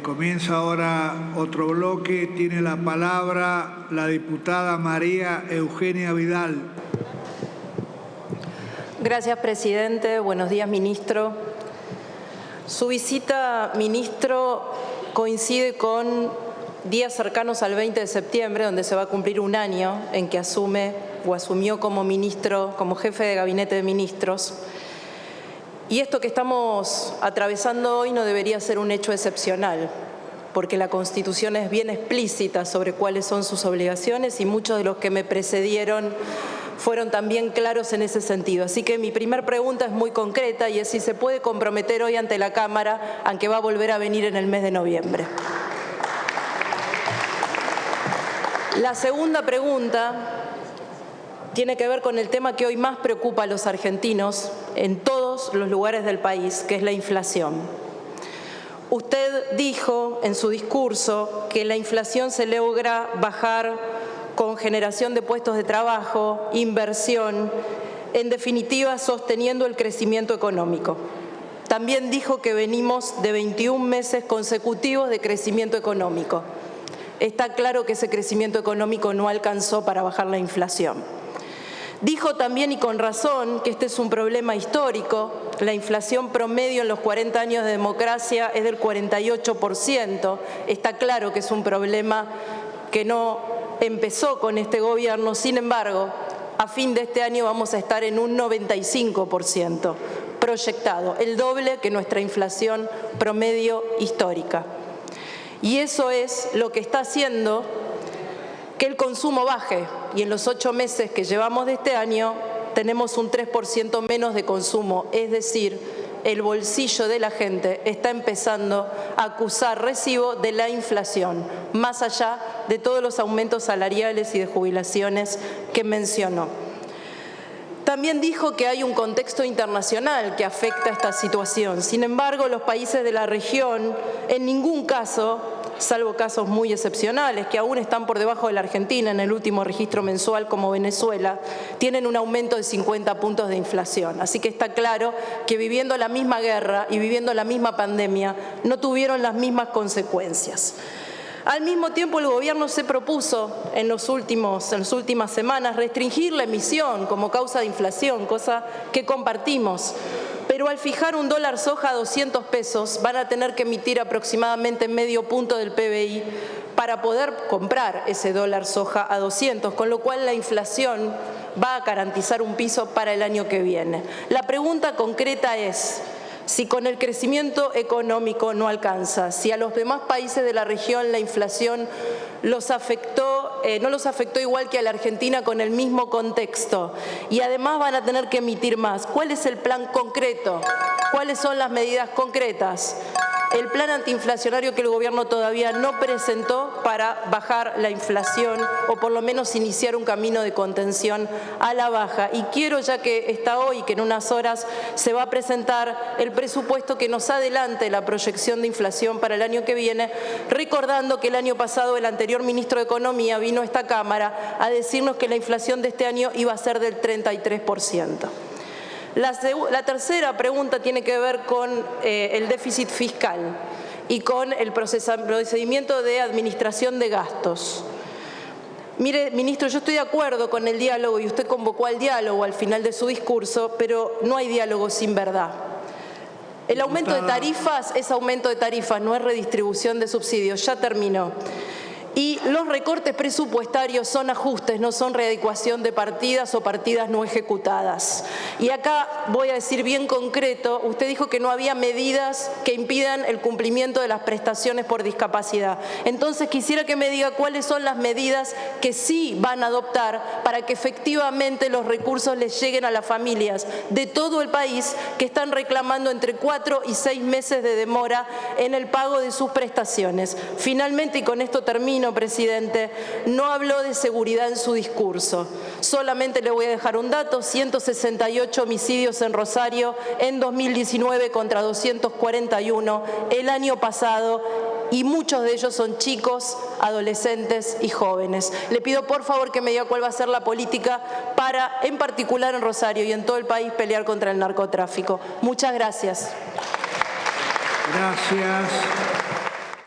Comienza ahora otro bloque. Tiene la palabra la diputada María Eugenia Vidal. Gracias, presidente. Buenos días, ministro. Su visita, ministro, coincide con días cercanos al 20 de septiembre, donde se va a cumplir un año en que asumió como ministro, como jefe de gabinete de ministros. Y esto que estamos atravesando hoy no debería ser un hecho excepcional, porque la Constitución es bien explícita sobre cuáles son sus obligaciones y muchos de los que me precedieron fueron también claros en ese sentido. Así que mi primera pregunta es muy concreta y es si se puede comprometer hoy ante la Cámara, aunque va a volver a venir en el mes de noviembre. La segunda pregunta tiene que ver con el tema que hoy más preocupa a los argentinos en todos los lugares del país, que es la inflación. Usted dijo en su discurso que la inflación se logra bajar con generación de puestos de trabajo, inversión, en definitiva sosteniendo el crecimiento económico. También dijo que venimos de 21 meses consecutivos de crecimiento económico. Está claro que ese crecimiento económico no alcanzó para bajar la inflación. Dijo también, y con razón, que este es un problema histórico. La inflación promedio en los 40 años de democracia es del 48%. Está claro que es un problema que no empezó con este gobierno. Sin embargo, a fin de este año vamos a estar en un 95% proyectado, el doble que nuestra inflación promedio histórica. Y eso es lo que está haciendo que el consumo baje, y en los 8 meses que llevamos de este año tenemos un 3% menos de consumo, es decir, el bolsillo de la gente está empezando a acusar recibo de la inflación, más allá de todos los aumentos salariales y de jubilaciones que mencionó. También dijo que hay un contexto internacional que afecta esta situación. Sin embargo, los países de la región en ningún caso, salvo casos muy excepcionales, que aún están por debajo de la Argentina en el último registro mensual como Venezuela, tienen un aumento de 50 puntos de inflación. Así que está claro que viviendo la misma guerra y viviendo la misma pandemia, no tuvieron las mismas consecuencias. Al mismo tiempo, el gobierno se propuso en las últimas semanas restringir la emisión como causa de inflación, cosa que compartimos. Pero al fijar un dólar soja a 200 pesos, van a tener que emitir aproximadamente medio punto del PBI para poder comprar ese dólar soja a 200, con lo cual la inflación va a garantizar un piso para el año que viene. La pregunta concreta es: si con el crecimiento económico no alcanza, si a los demás países de la región la inflación no los afectó igual que a la Argentina con el mismo contexto, y además van a tener que emitir más, ¿cuál es el plan concreto? ¿Cuáles son las medidas concretas? El plan antiinflacionario que el gobierno todavía no presentó para bajar la inflación o por lo menos iniciar un camino de contención a la baja. Y quiero, ya que está hoy, que en unas horas se va a presentar el presupuesto que nos adelante la proyección de inflación para el año que viene, recordando que el año pasado el anterior ministro de Economía vino a esta Cámara a decirnos que la inflación de este año iba a ser del 33%. La tercera pregunta tiene que ver con el déficit fiscal y con el procedimiento de administración de gastos. Mire, ministro, yo estoy de acuerdo con el diálogo y usted convocó al diálogo al final de su discurso, pero no hay diálogo sin verdad. El aumento de tarifas es aumento de tarifas, no es redistribución de subsidios. Ya terminó. Y los recortes presupuestarios son ajustes, no son readecuación de partidas o partidas no ejecutadas. Y acá voy a decir bien concreto, usted dijo que no había medidas que impidan el cumplimiento de las prestaciones por discapacidad. Entonces quisiera que me diga cuáles son las medidas que sí van a adoptar para que efectivamente los recursos les lleguen a las familias de todo el país que están reclamando entre 4 y 6 meses de demora en el pago de sus prestaciones. Finalmente, y con esto termino, presidente, no habló de seguridad en su discurso. Solamente le voy a dejar un dato: 168 homicidios en Rosario en 2019 contra 241 el año pasado, y muchos de ellos son chicos, adolescentes y jóvenes. Le pido por favor que me diga cuál va a ser la política para, en particular en Rosario y en todo el país, pelear contra el narcotráfico. Muchas gracias. Gracias.